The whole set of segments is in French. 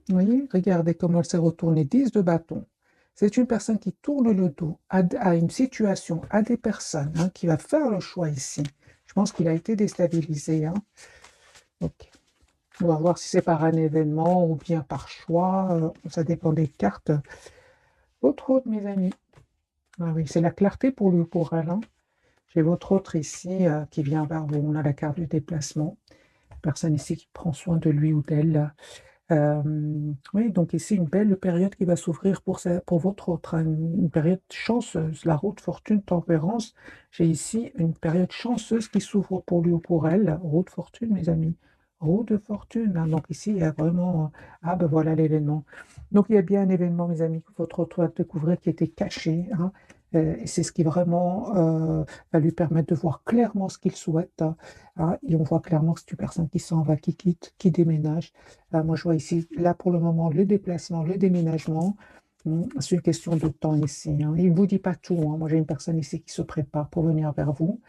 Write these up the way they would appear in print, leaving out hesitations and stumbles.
Vous voyez, regardez comment elle s'est retournée. 10 de bâton. C'est une personne qui tourne le dos à une situation, à des personnes, hein, qui va faire le choix ici. Je pense qu'il a été déstabilisé, hein. Ok. On va voir si c'est par un événement ou bien par choix. Ça dépend des cartes. Votre autre, mes amis. Ah oui, c'est la clarté pour lui ou pour elle, hein. J'ai votre autre ici qui vient vers vous. On a la carte du déplacement. Personne ici qui prend soin de lui ou d'elle. Oui, donc ici, une belle période qui va s'ouvrir pour votre autre, hein, une période chanceuse. La route fortune, tempérance. J'ai ici une période chanceuse qui s'ouvre pour lui ou pour elle. Route fortune, mes amis. Roue de fortune, hein. Donc ici, il y a vraiment... Ah ben voilà l'événement. Donc il y a bien un événement, mes amis, que votre autre va découvrir qui était caché, hein. Et c'est ce qui vraiment va lui permettre de voir clairement ce qu'il souhaite, hein. Et on voit clairement que c'est une personne qui s'en va, qui quitte, qui déménage. Moi, je vois ici, là pour le moment, le déplacement, le déménagement. C'est une question de temps ici, hein. Il ne vous dit pas tout, hein. Moi, j'ai une personne ici qui se prépare pour venir vers vous,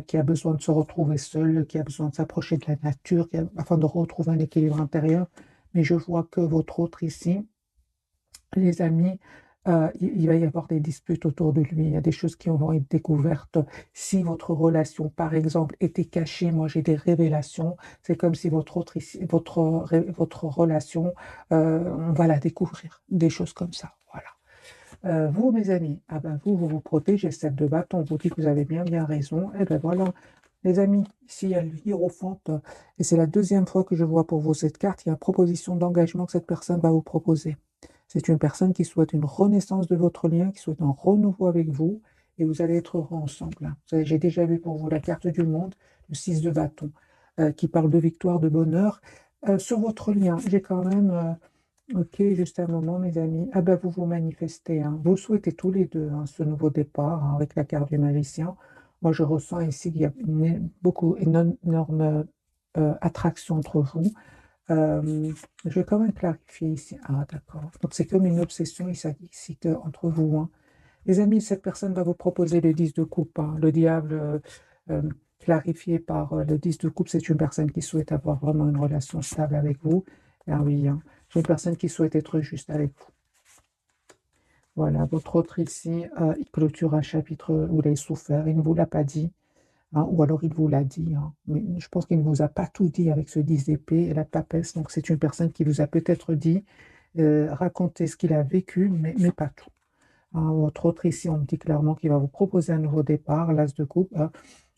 qui a besoin de se retrouver seule, qui a besoin de s'approcher de la nature, afin de retrouver un équilibre intérieur. Mais je vois que votre autre ici, les amis, il va y avoir des disputes autour de lui. Il y a des choses qui vont être découvertes. Si votre relation, par exemple, était cachée, moi j'ai des révélations. C'est comme si votre autre ici, votre relation, on va la découvrir. Des choses comme ça. Voilà. Vous, mes amis, ah ben vous vous protégez. 7 de bâton, on vous dit que vous avez bien raison. Eh ben voilà. Les amis, ici il y a le hiérophante, et c'est la deuxième fois que je vois pour vous cette carte. Il y a une proposition d'engagement que cette personne va vous proposer. C'est une personne qui souhaite une renaissance de votre lien, qui souhaite un renouveau avec vous, et vous allez être heureux ensemble, hein. J'ai déjà vu pour vous la carte du monde, le 6 de bâton, qui parle de victoire, de bonheur. Sur votre lien, j'ai quand même, ok, juste un moment, mes amis. Ah ben, vous vous manifestez, hein. Vous souhaitez tous les deux, hein, ce nouveau départ, hein, avec la carte du magicien. Moi, je ressens ici qu'il y a une énorme attraction entre vous. Je vais quand même clarifier ici. Ah, d'accord. Donc, c'est comme une obsession ici entre vous, hein. Les amis, cette personne va vous proposer le 10 de coupe, hein. Le diable, euh, clarifié par le 10 de coupe, c'est une personne qui souhaite avoir vraiment une relation stable avec vous. Ah oui, hein. C'est une personne qui souhaite être juste avec vous. Voilà, votre autre ici, il clôture un chapitre où il a souffert. Il ne vous l'a pas dit, hein, ou alors il vous l'a dit, hein. Mais je pense qu'il ne vous a pas tout dit avec ce 10 d'épée et la papesse. Donc c'est une personne qui vous a peut-être dit, raconter ce qu'il a vécu, mais pas tout, hein. Votre autre ici, on me dit clairement qu'il va vous proposer un nouveau départ, l'as de coupe, hein.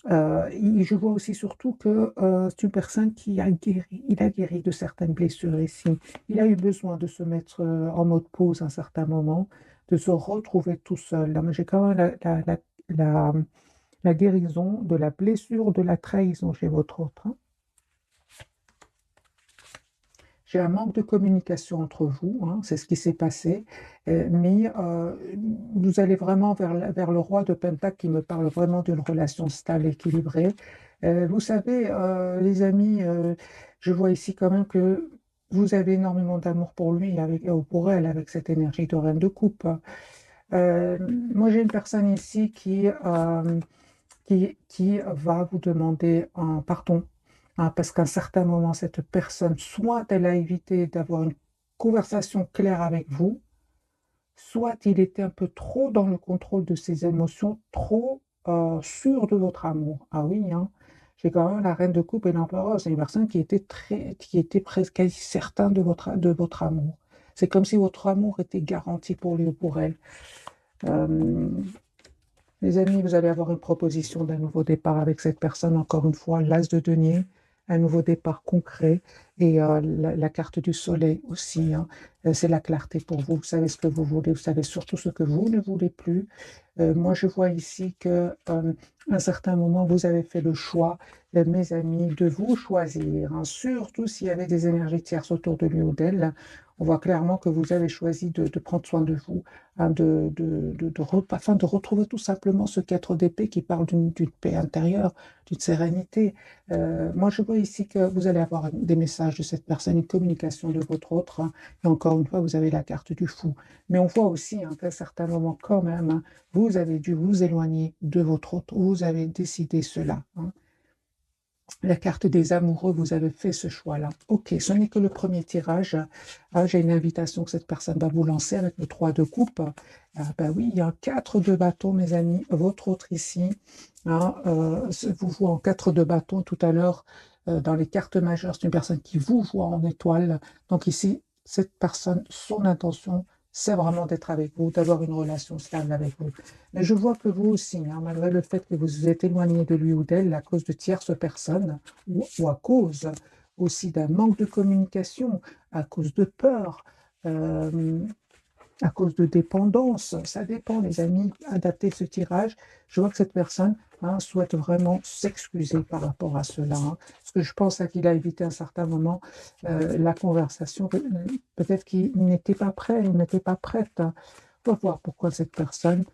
Je vois aussi surtout que c'est une personne qui a guéri, il a guéri de certaines blessures ici. Il a eu besoin de se mettre en mode pause à un certain moment, de se retrouver tout seul. Là, mais j'ai quand même la, la guérison de la blessure de la trahison chez votre autre, hein. J'ai un manque de communication entre vous, hein, c'est ce qui s'est passé, mais vous allez vraiment vers le roi de Pentacle qui me parle vraiment d'une relation stable, équilibrée. Vous savez, les amis, je vois ici quand même que vous avez énormément d'amour pour lui ou pour elle avec cette énergie de reine de coupe. Euh, Moi, j'ai une personne ici qui va vous demander un pardon, hein, parce qu'à un certain moment, cette personne, soit elle a évité d'avoir une conversation claire avec vous, soit il était un peu trop dans le contrôle de ses émotions, trop sûr de votre amour. Ah oui, hein. J'ai quand même la reine de coupe et l'empereur, c'est une personne qui était presque quasi certain de votre amour. C'est comme si votre amour était garanti pour lui ou pour elle. Euh, Les amis, vous allez avoir une proposition d'un nouveau départ avec cette personne, encore une fois, l'as de denier, un nouveau départ concret et la carte du soleil aussi, hein. C'est la clarté pour vous. Vous savez ce que vous voulez, vous savez surtout ce que vous ne voulez plus. Moi, je vois ici que à un certain moment, vous avez fait le choix, mes amis, de vous choisir, hein, surtout s'il y avait des énergies tierces autour de lui ou d'elle. On voit clairement que vous avez choisi de prendre soin de vous, hein, afin de retrouver tout simplement ce 4 d'épée qui parle d'une paix intérieure, d'une sérénité. Moi, je vois ici que vous allez avoir des messages de cette personne, une communication de votre autre, hein. Et encore une fois, vous avez la carte du fou. Mais on voit aussi, hein, qu'à un certain moment, quand même, hein, vous avez dû vous éloigner de votre autre, vous avez décidé cela, hein. La carte des amoureux, vous avez fait ce choix-là. Ok, ce n'est que le premier tirage. Ah, j'ai une invitation que cette personne va vous lancer avec le 3 de coupe. Ah, ben oui, il y a un 4 de bâton, mes amis. Votre autre ici, hein, vous voit en 4 de bâton tout à l'heure. Dans les cartes majeures, c'est une personne qui vous voit en étoile. Donc ici, cette personne, son intention, c'est vraiment d'être avec vous, d'avoir une relation stable avec vous. Mais je vois que vous aussi, hein, malgré le fait que vous vous êtes éloigné de lui ou d'elle à cause de tierces personnes, ou à cause aussi d'un manque de communication, à cause de peur, euh, à cause de dépendance, ça dépend, les amis, adapter ce tirage. Je vois que cette personne, hein, souhaite vraiment s'excuser par rapport à cela, hein, parce que je pense qu'il a évité à un certain moment la conversation. Peut-être qu'il n'était pas prêt, il n'était pas prête, hein. On va voir pourquoi cette personne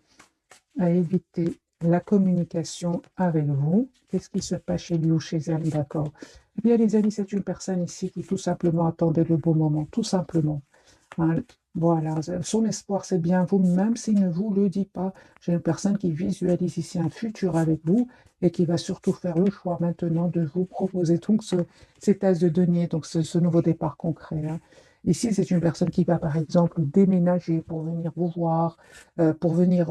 a évité la communication avec vous. Qu'est-ce qui se passe chez lui ou chez elle? D'accord. Eh bien, les amis, c'est une personne ici qui tout simplement attendait le bon moment, tout simplement. Hein, voilà, son espoir, c'est bien vous, même s'il ne vous le dit pas. J'ai une personne qui visualise ici un futur avec vous et qui va surtout faire le choix maintenant de vous proposer donc cet as de denier, donc ce nouveau départ concret, hein. Ici, c'est une personne qui va, par exemple, déménager pour venir vous voir, pour venir.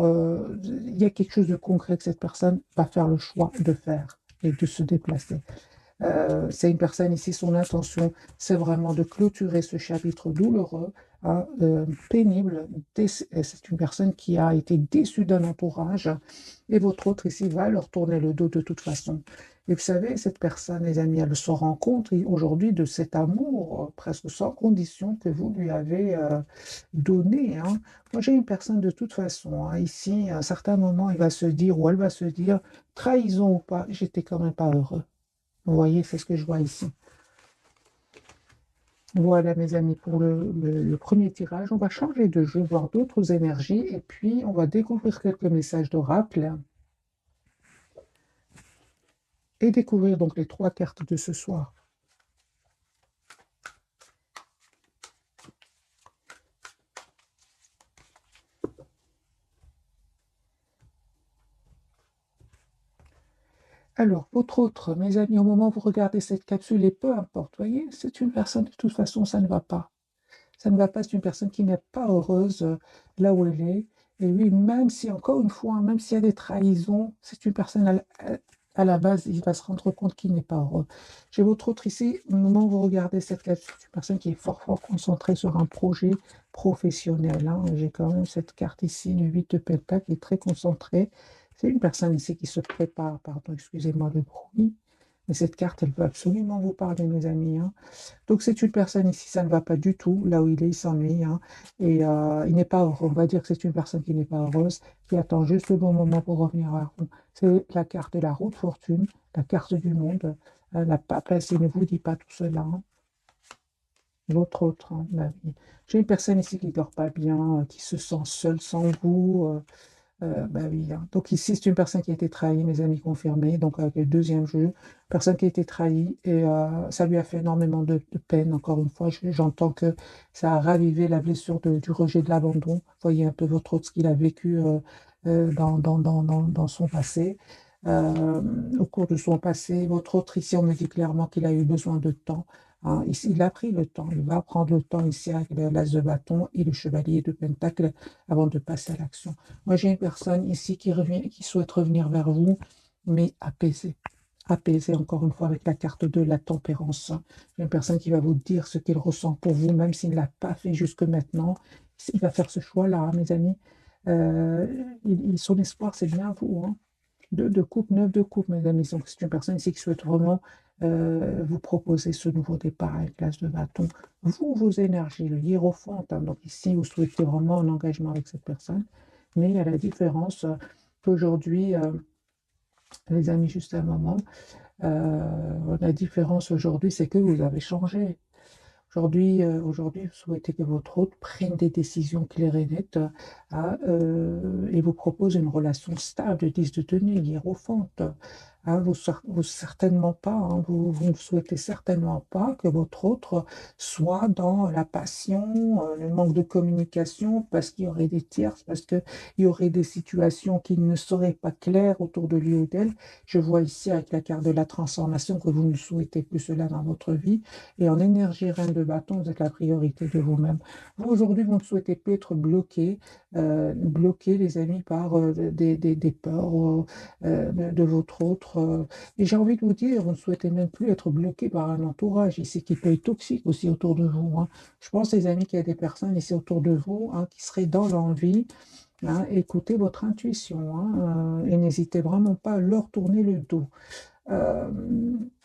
Il y a quelque chose de concret que cette personne va faire le choix de faire et de se déplacer. C'est une personne ici, son intention, c'est vraiment de clôturer ce chapitre douloureux, hein, pénible. C'est une personne qui a été déçue d'un entourage et votre autre ici va leur tourner le dos de toute façon. Et vous savez, cette personne, les amis, elle se rend compte aujourd'hui de cet amour presque sans condition que vous lui avez donné, hein. Moi, j'ai une personne de toute façon, hein, ici, à un certain moment, il va se dire ou elle va se dire, trahison ou pas, j'étais quand même pas heureux. Vous voyez, c'est ce que je vois ici. Voilà, mes amis, pour le premier tirage. On va changer de jeu, voir d'autres énergies, et puis on va découvrir quelques messages d'oracle et découvrir donc les 3 cartes de ce soir. Alors, votre autre, mes amis, au moment où vous regardez cette capsule, et peu importe, vous voyez, c'est une personne, de toute façon, ça ne va pas. Ça ne va pas, c'est une personne qui n'est pas heureuse là où elle est. Et lui, même si, encore une fois, même s'il y a des trahisons, c'est une personne à la base, il va se rendre compte qu'il n'est pas heureux. J'ai votre autre ici, au moment où vous regardez cette capsule, c'est une personne qui est fort, fort concentrée sur un projet professionnel, hein. J'ai quand même cette carte ici, le 8 de Pentacle, qui est très concentrée. C'est une personne ici qui se prépare, pardon, excusez-moi le bruit. Mais cette carte, elle veut absolument vous parler, mes amis, hein. Donc, c'est une personne ici, ça ne va pas du tout. Là où il est, il s'ennuie, hein. Et il n'est pas heureux. On va dire que c'est une personne qui n'est pas heureuse, qui attend juste le bon moment pour revenir à vous. C'est la carte de la roue de fortune, la carte du monde. La papesse, il ne vous dit pas tout cela, hein. L'autre autre, hein, bah oui. J'ai une personne ici qui ne dort pas bien, qui se sent seule sans vous. Bah oui, hein. Donc ici, c'est une personne qui a été trahie, mes amis confirmés, donc avec le deuxième jeu, personne qui a été trahie et ça lui a fait énormément de peine. Encore une fois, j'entends que ça a ravivé la blessure du rejet de l'abandon. Voyez un peu votre autre, ce qu'il a vécu dans son passé. Euh, Au cours de son passé, votre autre ici, on me dit clairement qu'il a eu besoin de temps, hein. Ici, il a pris le temps, il va prendre le temps ici avec l'as de bâton et le chevalier de pentacle avant de passer à l'action. Moi, j'ai une personne ici qui souhaite revenir vers vous, mais apaisée. Apaisée, encore une fois, avec la carte de la tempérance. J'ai une personne qui va vous dire ce qu'il ressent pour vous, même s'il ne l'a pas fait jusque maintenant. Il va faire ce choix-là, hein, mes amis. Euh, son espoir, c'est bien vous, hein. 2 de coupe, 9 de coupe, mes amis. Donc, c'est une personne ici qui souhaite vraiment vous proposer ce nouveau départ avec l'as de bâton. Vous, vos énergies, le hiérophant, hein, donc ici, vous souhaitez vraiment un engagement avec cette personne. Mais il y a la différence qu'aujourd'hui, les amis, juste un moment, la différence aujourd'hui, c'est que vous avez changé. Aujourd'hui, vous souhaitez que votre hôte prenne des décisions claires et nettes et vous propose une relation stable, 10 de tenue, hiérophante. hein, vous certainement pas, hein, vous ne souhaitez certainement pas que votre autre soit dans la passion, le manque de communication, parce qu'il y aurait des tierces, parce qu'il y aurait des situations qui ne seraient pas claires autour de lui ou d'elle. Je vois ici avec la carte de la transformation que vous ne souhaitez plus cela dans votre vie. Et en énergie reine de bâton, vous êtes la priorité de vous-même. Vous, aujourd'hui, vous ne souhaitez plus être bloqué, les amis, par des peurs de votre autre. Et j'ai envie de vous dire, vous ne souhaitez même plus être bloqué par un entourage ici qui peut être toxique aussi autour de vous, hein. Je pense, les amis, qu'il y a des personnes ici autour de vous, hein, qui seraient dans l'envie, hein. Écoutez votre intuition, hein, et n'hésitez vraiment pas à leur tourner le dos. Euh,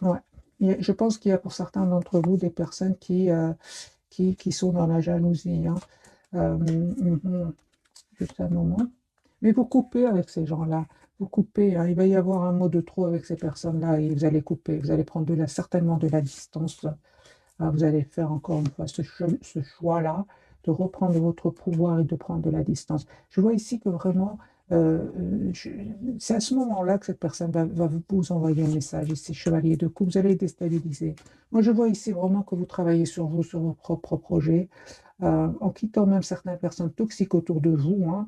ouais. Je pense qu'il y a pour certains d'entre vous des personnes qui sont dans la jalousie, hein. Juste un moment. Mais vous coupez avec ces gens-là. Vous coupez, hein. Il va y avoir un mot de trop avec ces personnes-là et vous allez couper. Vous allez prendre certainement de la distance. Vous allez faire encore une fois ce choix-là de reprendre votre pouvoir et de prendre de la distance. Je vois ici que vraiment, c'est à ce moment-là que cette personne va vous envoyer un message. Ici, chevalier de coupe, vous allez déstabiliser. Moi, je vois ici vraiment que vous travaillez sur vous, sur vos propres projets, en quittant même certaines personnes toxiques autour de vous, hein.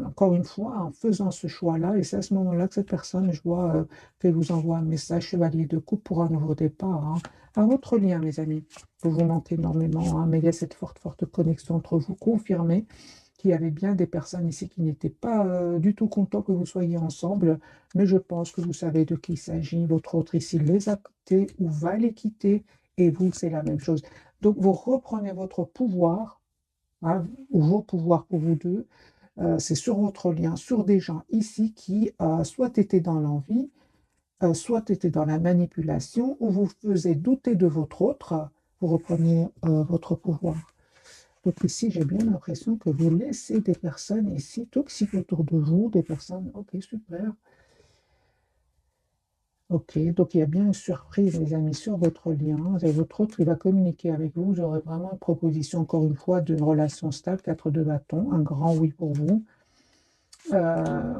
Encore une fois, en faisant ce choix-là, et c'est à ce moment-là que cette personne, je vois qu'elle vous envoie un message chevalier de coupe pour un nouveau départ, hein. Un autre lien, mes amis, vous vous manquez énormément, hein, mais il y a cette forte connexion entre vous. Confirmez qu'il y avait bien des personnes ici qui n'étaient pas du tout contents que vous soyez ensemble, mais je pense que vous savez de qui il s'agit. Votre autre ici les a quittés ou va les quitter, et vous, c'est la même chose. Donc, vous reprenez votre pouvoir, hein, ou vos pouvoirs pour vous deux. C'est sur votre lien, sur des gens ici qui soit étaient dans l'envie, soit étaient dans la manipulation, ou vous faisiez douter de votre autre, vous reprenez votre pouvoir. Donc ici, j'ai bien l'impression que vous laissez des personnes ici toxiques autour de vous, des personnes, ok, super. Ok, donc il y a bien une surprise, les amis, sur votre lien. Et votre autre, il va communiquer avec vous. Vous aurez vraiment une proposition, encore une fois, d'une relation stable, 4 de bâton, un grand oui pour vous.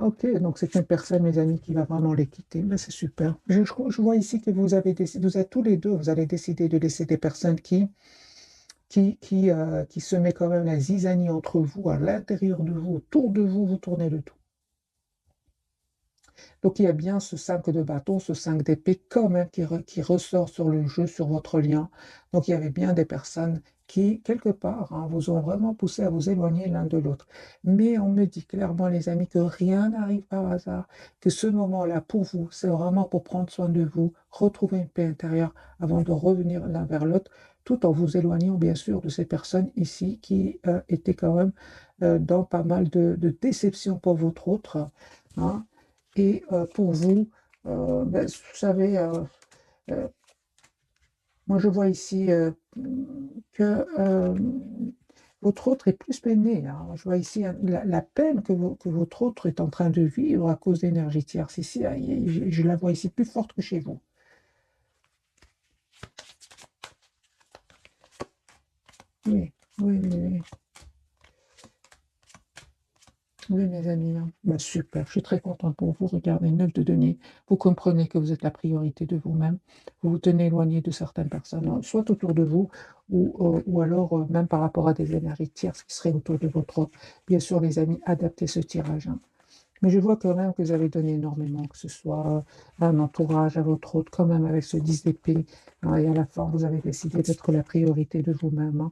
Ok, donc c'est une personne, mes amis, qui va vraiment les quitter. Ben, c'est super. Je vois ici que vous avez décidé, vous êtes tous les deux, vous allez décider de laisser des personnes qui se met quand même la zizanie entre vous, à l'intérieur de vous, autour de vous, vous tournez le tout. Donc il y a bien ce 5 de bâton, ce 5 d'épée quand même qui ressort sur le jeu, sur votre lien. Donc il y avait bien des personnes qui, quelque part, hein, vous ont vraiment poussé à vous éloigner l'un de l'autre. Mais on me dit clairement, les amis, que rien n'arrive par hasard, que ce moment-là, pour vous, c'est vraiment pour prendre soin de vous, retrouver une paix intérieure avant de revenir l'un vers l'autre, tout en vous éloignant, bien sûr, de ces personnes ici qui étaient quand même dans pas mal de déceptions pour votre autre, hein. Et pour vous, ben, vous savez, euh, moi je vois ici que votre autre est plus peiné, hein. Je vois ici la peine que votre autre est en train de vivre à cause d'énergie tierce. Ici, je la vois ici plus forte que chez vous. Oui, oui, oui, oui. Oui, mes amis, hein. Bah, super, je suis très contente pour vous. Regardez, 9 de denier. Vous comprenez que vous êtes la priorité de vous-même. Vous vous tenez éloigné de certaines personnes, hein, soit autour de vous, ou alors même par rapport à des énergies tierces qui seraient autour de votre autre. Bien sûr, les amis, adaptez ce tirage, hein. Mais je vois quand même que vous avez donné énormément, que ce soit à un entourage, à votre autre, quand même avec ce 10 d'épée, hein, et à la fin, vous avez décidé d'être la priorité de vous-même, hein.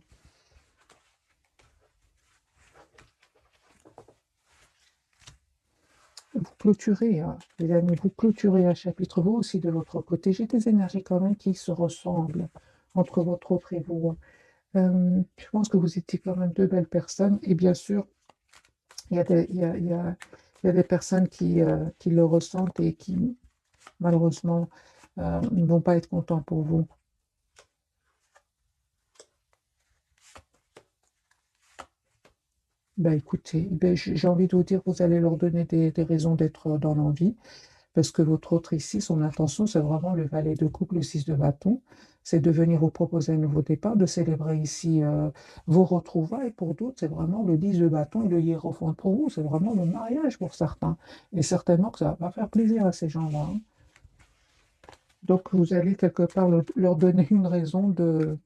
Vous clôturez, hein, les amis, vous clôturez un chapitre, vous aussi de votre côté. J'ai des énergies quand même qui se ressemblent entre votre autre et vous, hein. Je pense que vous étiez quand même deux belles personnes. Et bien sûr, il y a il y a des personnes qui le ressentent et qui, malheureusement, ne vont pas être contents pour vous. Ben, écoutez, ben, j'ai envie de vous dire que vous allez leur donner des raisons d'être dans l'envie. parce que votre autre ici, son intention, c'est vraiment le valet de coupe, le 6 de bâton, c'est de venir vous proposer un nouveau départ, de célébrer ici vos retrouvailles. Pour d'autres, c'est vraiment le 10 de bâton et le hiérophante. Pour vous, c'est vraiment le mariage pour certains. Et certainement que ça va pas faire plaisir à ces gens-là, hein. Donc, vous allez quelque part leur donner une raison de,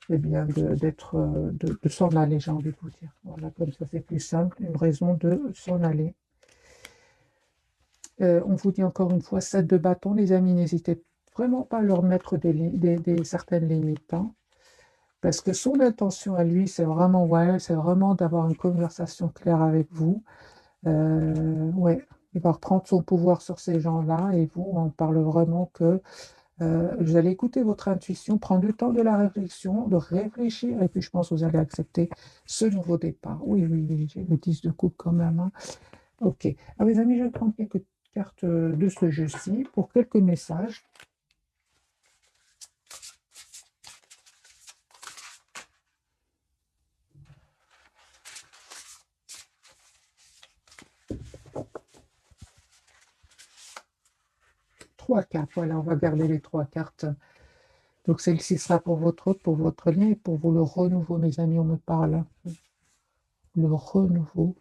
eh bien, de s'en aller, j'ai envie de vous dire. Voilà, comme ça, c'est plus simple, une raison de s'en aller. On vous dit encore une fois, 7 de bâton, les amis, n'hésitez vraiment pas à leur mettre certaines limites, hein, parce que son intention à lui, c'est vraiment, ouais, c'est vraiment d'avoir une conversation claire avec vous. Ouais, il va reprendre son pouvoir sur ces gens-là et vous, on parle vraiment que vous allez écouter votre intuition, prendre le temps de la réflexion, de réfléchir, et puis je pense que vous allez accepter ce nouveau départ. Oui, oui, oui, j'ai le 10 de coupe quand même, hein. Ok. Alors, les amis, je vais prendre quelques cartes de ce jeu-ci pour quelques messages. Trois cartes, voilà, on va garder les trois cartes. Donc, celle-ci sera pour votre hôte, pour votre lien et pour vous le renouveau, mes amis, on me parle. Le renouveau.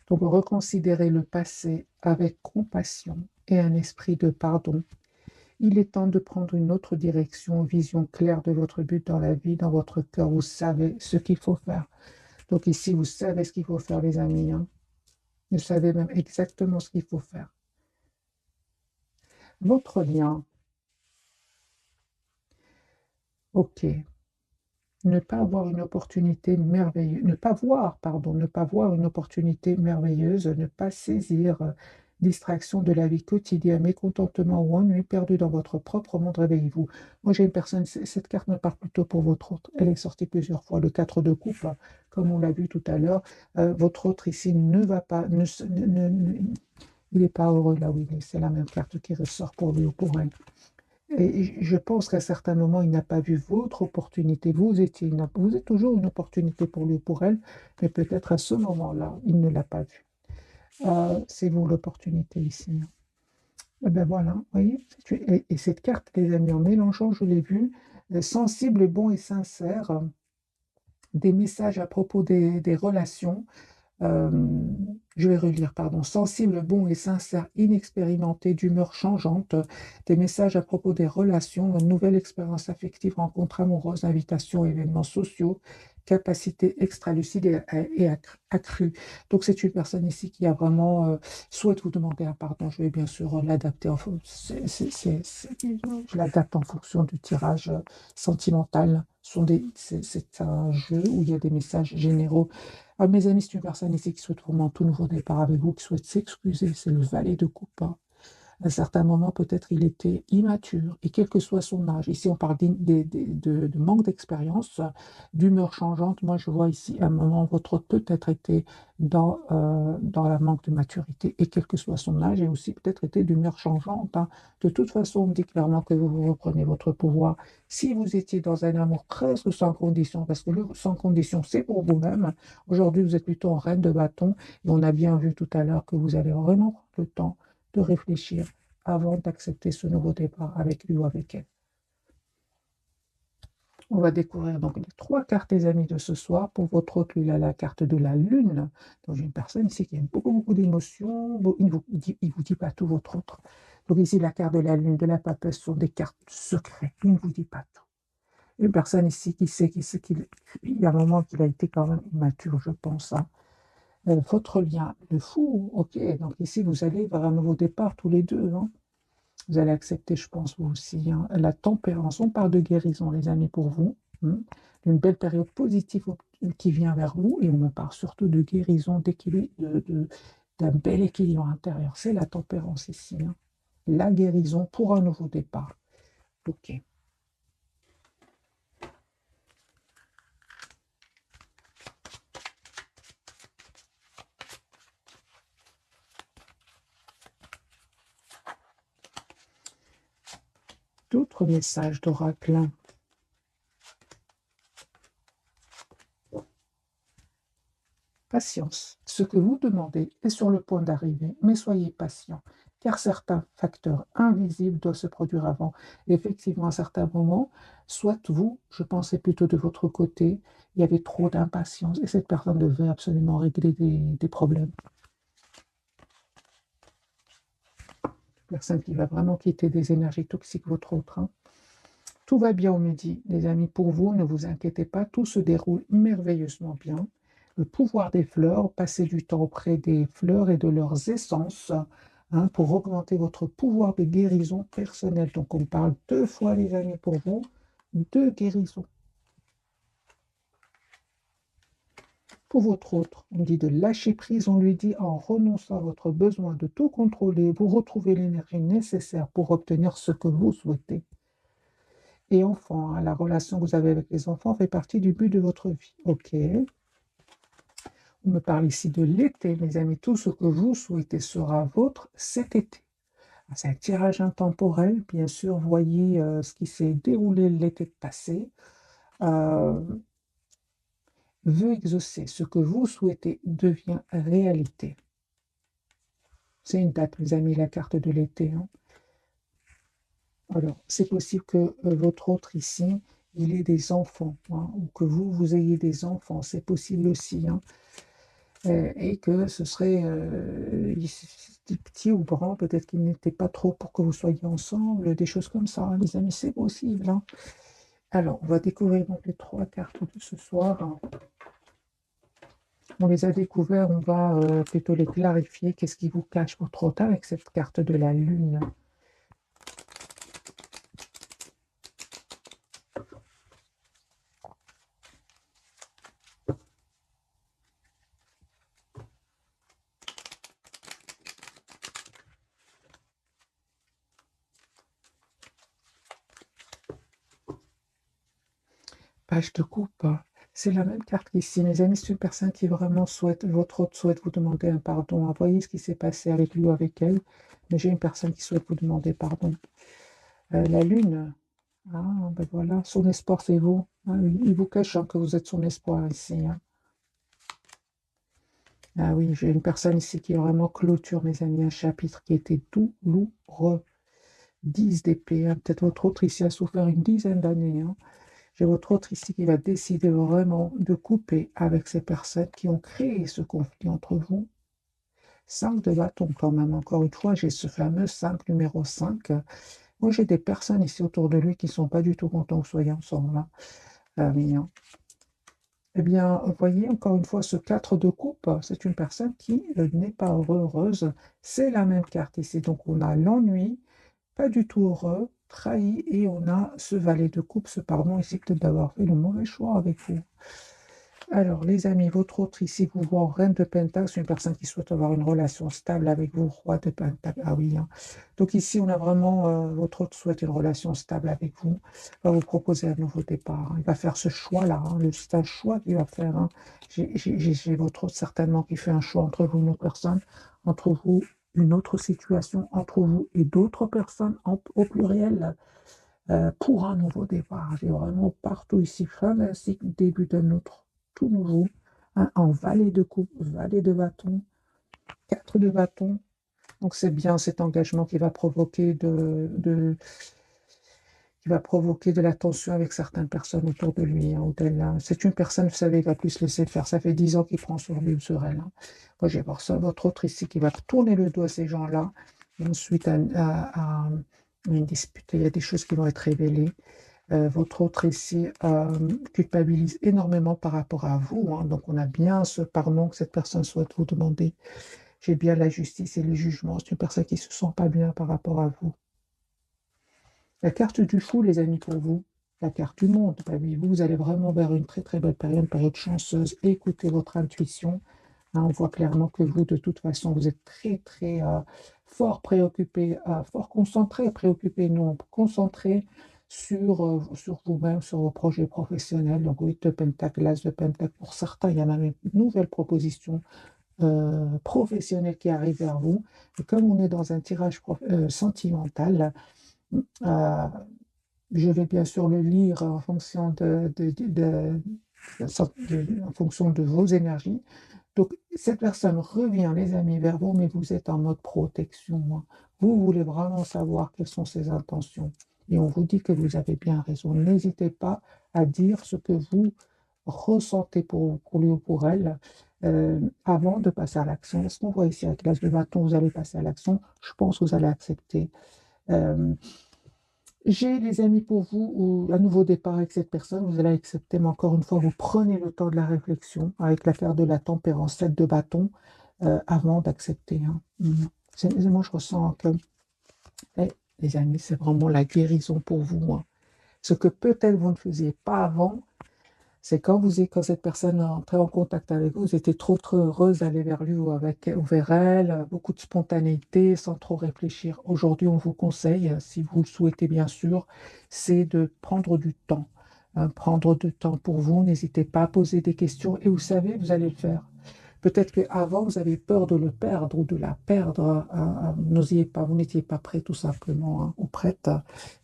Donc, reconsidérez le passé avec compassion et un esprit de pardon. Il est temps de prendre une autre direction, une vision claire de votre but dans la vie, dans votre cœur. Vous savez ce qu'il faut faire. Donc ici, vous savez ce qu'il faut faire, les amis, hein. Vous savez même exactement ce qu'il faut faire. Votre lien, ok. Ne pas avoir une opportunité merveilleuse, ne pas voir, pardon, ne pas voir une opportunité merveilleuse, ne pas saisir distraction de la vie quotidienne, mécontentement ou ennui perdu dans votre propre monde, réveillez-vous. Moi, j'ai une personne, cette carte me parle plutôt pour votre autre. Elle est sortie plusieurs fois, le 4 de coupe, comme on l'a vu tout à l'heure. Votre autre ici ne va pas, il n'est pas heureux là où il est. C'est la même carte qui ressort pour lui ou pour elle. Et je pense qu'à certains moments, il n'a pas vu votre opportunité. Vous êtes toujours une opportunité pour lui ou pour elle, mais peut-être à ce moment-là, il ne l'a pas vu. C'est vous l'opportunité ici, hein. Et ben voilà, vous voyez. Et cette carte, les amis, en mélangeant, je l'ai vu, sensible, bon et sincère, des messages à propos des relations. Euh, je vais relire, pardon. Sensible, bon et sincère, inexpérimenté, d'humeur changeante, des messages à propos des relations, une nouvelle expérience affective, rencontre amoureuse, invitations, événements sociaux, capacité extra-lucide et accrue. Donc, c'est une personne ici qui a vraiment souhaite vous demander un pardon. Je vais bien sûr l'adapter. Je l'adapte en fonction du tirage sentimental. C'est un jeu où il y a des messages généraux. Ah, mes amis, c'est une personne ici qui souhaite vraiment un tout nouveau départ avec vous, qui souhaite s'excuser. C'est le valet de coupe, hein. À un certain moment, peut-être il était immature, et quel que soit son âge. Ici, on parle de manque d'expérience, d'humeur changeante. Moi, je vois ici un moment, votre hôte peut-être été dans la manque de maturité, et quel que soit son âge, et aussi peut-être été d'humeur changeante, hein. De toute façon, on me dit clairement que vous reprenez votre pouvoir. Si vous étiez dans un amour presque sans condition, parce que le sans condition, c'est pour vous-même. Aujourd'hui, vous êtes plutôt en reine de bâton, et on a bien vu tout à l'heure que vous allez vraiment prendre le temps de réfléchir avant d'accepter ce nouveau départ avec lui ou avec elle. On va découvrir donc les trois cartes, les amis, de ce soir. Pour votre autre, il a la carte de la lune. Donc, j'ai une personne ici qui a beaucoup, beaucoup d'émotions. Bon, il vous dit pas tout, votre autre. Donc ici, la carte de la lune, de la papesse sont des cartes secrètes. Il ne vous dit pas tout. Une personne ici qui sait qu'il il y a un moment qu'il a été quand même immature, je pense, hein. Votre lien, le fou, ok. Donc ici, vous allez vers un nouveau départ tous les deux, hein. Vous allez accepter, je pense, vous aussi, hein, la tempérance. On parle de guérison, les amis, pour vous, hein. Une belle période positive qui vient vers vous. Et on me parle surtout de guérison, d'équilibre, d'un bel équilibre intérieur. C'est la tempérance ici, hein. La guérison pour un nouveau départ. Ok. D'autres messages d'oracle. Patience. Ce que vous demandez est sur le point d'arriver, mais soyez patient. car certains facteurs invisibles doivent se produire avant. Et effectivement, à certains moments, soit vous, je pensais plutôt de votre côté, il y avait trop d'impatience et cette personne devait absolument régler des problèmes. Personne qui va vraiment quitter des énergies toxiques, votre autre. Hein. Tout va bien au midi, les amis, pour vous, ne vous inquiétez pas, tout se déroule merveilleusement bien. Le pouvoir des fleurs, passez du temps auprès des fleurs et de leurs essences hein, pour augmenter votre pouvoir de guérison personnelle. Donc on parle 2 fois, les amis, pour vous, de guérison. Pour votre autre, on dit de lâcher prise, on lui dit en renonçant à votre besoin de tout contrôler, vous retrouvez l'énergie nécessaire pour obtenir ce que vous souhaitez. Et enfant, hein, la relation que vous avez avec les enfants fait partie du but de votre vie. Ok. On me parle ici de l'été, mes amis. Tout ce que vous souhaitez sera vôtre cet été. C'est un tirage intemporel, bien sûr. Voyez ce qui s'est déroulé l'été passé. Veut exaucer ce que vous souhaitez devient réalité. C'est une date, mes amis, la carte de l'été. Hein. Alors, c'est possible que votre autre ici, il ait des enfants, hein, ou que vous ayez des enfants, c'est possible aussi. Hein. Et que ce serait petit ou grand, peut-être qu'il n'était pas trop pour que vous soyez ensemble, des choses comme ça, hein, les amis, c'est possible. Hein. Alors, on va découvrir donc les 3 cartes de ce soir. Hein. On les a découverts, on va plutôt les clarifier. Qu'est-ce qui vous cache votre autre avec cette carte de la lune? Page de coupe. C'est la même carte qu'ici. Mes amis, c'est une personne qui vraiment souhaite, votre autre souhaite vous demander un pardon. Vous voyez ce qui s'est passé avec lui ou avec elle. Mais j'ai une personne qui souhaite vous demander pardon. La lune, ah, ben voilà, son espoir, c'est vous. Ah, oui, il vous cache hein, que vous êtes son espoir ici. Hein. Ah oui, j'ai une personne ici qui vraiment clôture, mes amis, un chapitre qui était douloureux. 10 d'épée. Hein. Peut-être votre autre ici a souffert une dizaine d'années. Hein. J'ai votre autre ici qui va décider vraiment de couper avec ces personnes qui ont créé ce conflit entre vous. 5 de bâton quand même, encore une fois, j'ai ce fameux 5, numéro 5. Moi, j'ai des personnes ici autour de lui qui ne sont pas du tout contents que vous soyez ensemble. Hein. Oui, hein. Eh bien, vous voyez, encore une fois, ce 4 de coupe, c'est une personne qui n'est pas heureuse. C'est la même carte ici. Donc, on a l'ennui, pas du tout heureux, trahi, et on a ce valet de coupe, ce pardon ici, peut-être d'avoir fait le mauvais choix avec vous. Alors, les amis, votre autre ici, vous voit en reine de Pentacle, c'est une personne qui souhaite avoir une relation stable avec vous, roi de Pentacle. Ah oui, hein. Donc ici, on a vraiment, votre autre souhaite une relation stable avec vous, va vous proposer un nouveau départ. Hein. Il va faire ce choix-là, hein. C'est un choix qu'il va faire. Hein. J'ai votre autre certainement qui fait un choix entre vous et une autre personne, entre vous, une autre situation, entre vous et d'autres personnes au pluriel. Pour un nouveau départ. J'ai vraiment partout ici, fin d'un cycle, début d'un autre, tout nouveau, hein, en valet de coupe, valet de bâton, 4 de bâton. Donc c'est bien cet engagement qui va provoquer de la tension avec certaines personnes autour de lui, hein, ou d'elle. Hein. C'est une personne, vous savez, qui va plus laisser faire. Ça fait 10 ans qu'il prend sur lui ou sur elle. Hein. Moi, j'ai voir ça, votre autre ici qui va tourner le dos à ces gens-là. Ensuite, à une dispute, il y a des choses qui vont être révélées. Votre autre ici culpabilise énormément par rapport à vous. Hein. Donc, on a bien ce pardon que cette personne souhaite vous demander. J'ai bien la justice et le jugement. C'est une personne qui ne se sent pas bien par rapport à vous. La carte du fou, les amis, pour vous. La carte du monde. Bah oui, vous allez vraiment vers une très très belle période, une période chanceuse. Écoutez votre intuition. Hein, on voit clairement que vous, de toute façon, vous êtes très très fort préoccupé, fort concentré, préoccupé, non, concentré sur vous-même, sur vos projets professionnels. Donc, 8 de Pentacle, As de Pentacle. Pour certains, il y a même une nouvelle proposition professionnelle qui arrive vers vous. Et comme on est dans un tirage sentimental, euh, je vais bien sûr le lire en fonction en fonction de vos énergies. Donc, cette personne revient, les amis, vers vous, mais vous êtes en mode protection. Hein. Vous voulez vraiment savoir quelles sont ses intentions. Et on vous dit que vous avez bien raison. N'hésitez pas à dire ce que vous ressentez pour lui ou pour elle avant de passer à l'action. Ce qu'on voit ici avec l'as de bâton, vous allez passer à l'action. Je pense que vous allez accepter. Euh, j'ai les amis pour vous, ou un nouveau départ avec cette personne, vous allez accepter, mais encore une fois, vous prenez le temps de la réflexion avec la carte de la tempérance, 7 de bâton, avant d'accepter, hein. Moi, je ressens que, eh, les amis, c'est vraiment la guérison pour vous, hein. Ce que peut-être vous ne faisiez pas avant, c'est quand cette personne est entrée en contact avec vous, vous étiez trop heureuse d'aller vers lui ou vers elle, beaucoup de spontanéité, sans trop réfléchir. Aujourd'hui, on vous conseille, si vous le souhaitez bien sûr, c'est de prendre du temps, hein, prendre du temps pour vous. N'hésitez pas à poser des questions et vous savez, vous allez le faire. Peut-être qu'avant, vous avez peur de le perdre ou de la perdre. Vous n'étiez pas prêt tout simplement, hein, ou prête.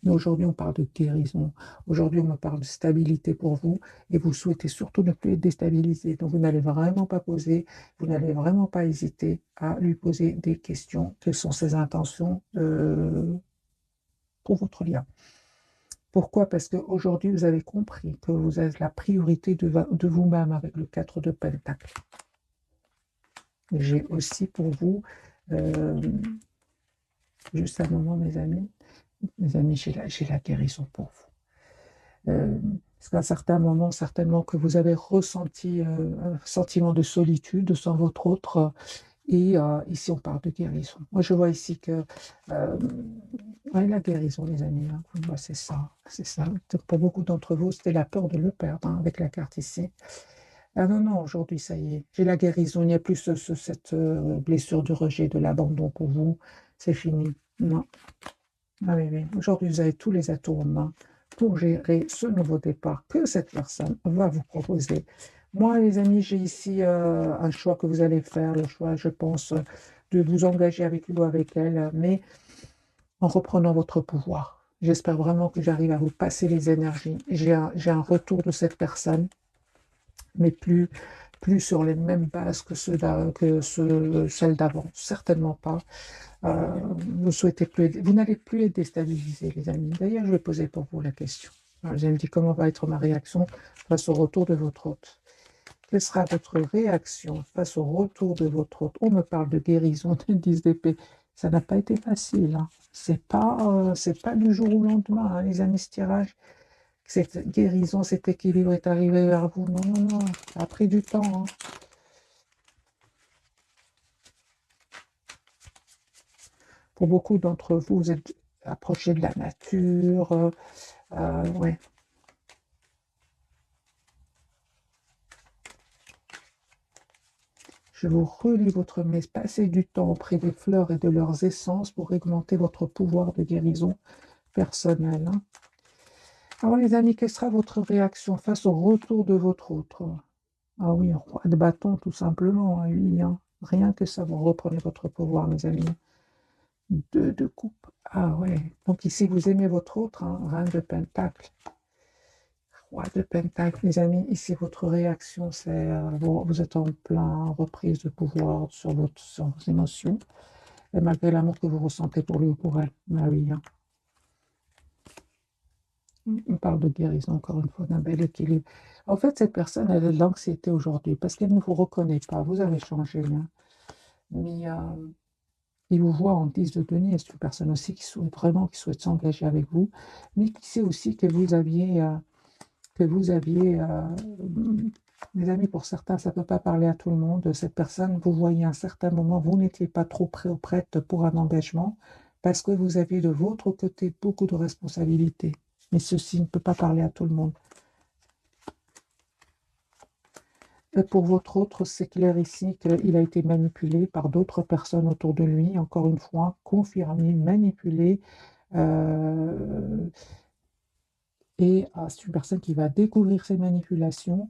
Mais aujourd'hui, on parle de guérison. Aujourd'hui, on me parle de stabilité pour vous et vous souhaitez surtout ne plus être déstabilisé. Donc, vous n'allez vraiment pas vous n'allez vraiment pas hésiter à lui poser des questions. Quelles sont ses intentions pour votre lien? Pourquoi? Parce qu'aujourd'hui, vous avez compris que vous êtes la priorité de vous-même avec le 4 de Pentacle. J'ai aussi pour vous, euh, juste un moment, mes amis, j'ai la guérison pour vous. Parce qu'à un certain moment, certainement que vous avez ressenti un sentiment de solitude sans votre autre. Et ici, on parle de guérison. Moi, je vois ici que ouais, la guérison, les amis, hein, ouais, c'est ça, c'est ça. Pour beaucoup d'entre vous, c'était la peur de le perdre, hein, avec la carte ici. Ah non, non, aujourd'hui, ça y est, j'ai la guérison. Il n'y a plus cette blessure du rejet, de l'abandon pour vous. C'est fini. Non. Ah oui, oui. Aujourd'hui, vous avez tous les atouts en main pour gérer ce nouveau départ que cette personne va vous proposer. Moi, les amis, j'ai ici un choix que vous allez faire, le choix, je pense, de vous engager avec lui ou avec elle, mais en reprenant votre pouvoir. J'espère vraiment que j'arrive à vous passer les énergies. J'ai un retour de cette personne, mais plus sur les mêmes bases que celles d'avant. Certainement pas. Vous n'allez plus être déstabilisé, les amis. D'ailleurs, je vais poser pour vous la question. Alors, vous allez me dire comment va être ma réaction face au retour de votre hôte. Quelle sera votre réaction face au retour de votre hôte? On me parle de guérison, de 10 d'épée. Ça n'a pas été facile, hein. C'est pas du jour au lendemain, hein, les amis, ce tirage. Cette guérison, cet équilibre est arrivé vers vous. Non, non, non, ça a pris du temps, hein. Pour beaucoup d'entre vous, vous êtes approchés de la nature. Ouais. Je vous relis votre messe. Passez du temps auprès des fleurs et de leurs essences pour augmenter votre pouvoir de guérison personnelle, hein. Alors les amis, quelle sera votre réaction face au retour de votre autre? Ah oui, roi de bâton, tout simplement, hein, oui, hein. Rien que ça, vous reprenez votre pouvoir, mes amis. Deux de coupe. Ah ouais. Donc ici, vous aimez votre autre, hein, reine de pentacle. Roi de pentacle, les amis, ici, votre réaction, c'est vous êtes en plein reprise de pouvoir sur vos émotions, et malgré l'amour que vous ressentez pour lui ou pour elle. Ah oui, hein. On parle de guérison, encore une fois, d'un bel équilibre. En fait, cette personne, elle a de l'anxiété aujourd'hui parce qu'elle ne vous reconnaît pas. Vous avez changé, hein. Mais il vous voit en 10 de denier. C'est une personne aussi qui souhaite s'engager avec vous, mais qui sait aussi que vous aviez, mes amis, pour certains, ça ne peut pas parler à tout le monde. Cette personne, vous voyez à un certain moment, vous n'étiez pas trop prêt ou prête pour un engagement parce que vous aviez de votre côté beaucoup de responsabilités. Mais ceci ne peut pas parler à tout le monde. Et pour votre autre, c'est clair ici qu'il a été manipulé par d'autres personnes autour de lui, encore une fois, confirmé, manipulé. euh, et c'est une personne qui va découvrir ces manipulations.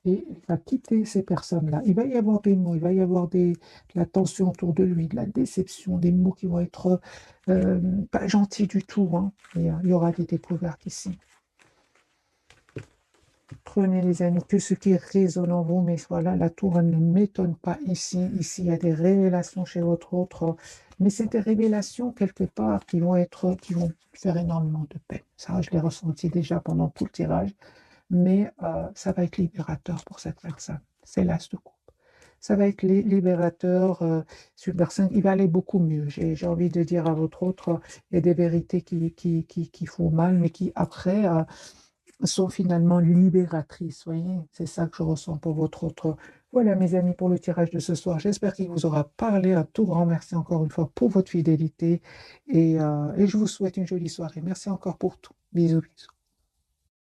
Et il va quitter ces personnes-là. Il va y avoir des mots, il va y avoir de la tension autour de lui, de la déception, des mots qui vont être pas gentils du tout, hein. Et il y aura des découvertes ici. Prenez les amis, que ce qui résonne en vous, mais voilà, la tour, elle ne m'étonne pas ici. Ici, il y a des révélations chez votre autre, mais c'est des révélations quelque part qui vont faire énormément de peine. Ça, je l'ai ressenti déjà pendant tout le tirage, mais ça va être libérateur pour cette personne. C'est l'as de coupe. Ça va être libérateur. C'est une personne, il va aller beaucoup mieux. J'ai envie de dire à votre autre, il y a des vérités qui font mal, mais qui après sont finalement libératrices. Voyez, c'est ça que je ressens pour votre autre. Voilà, mes amis, pour le tirage de ce soir. J'espère qu'il vous aura parlé. Un tout grand merci encore une fois pour votre fidélité et je vous souhaite une jolie soirée. Merci encore pour tout. Bisous, bisous.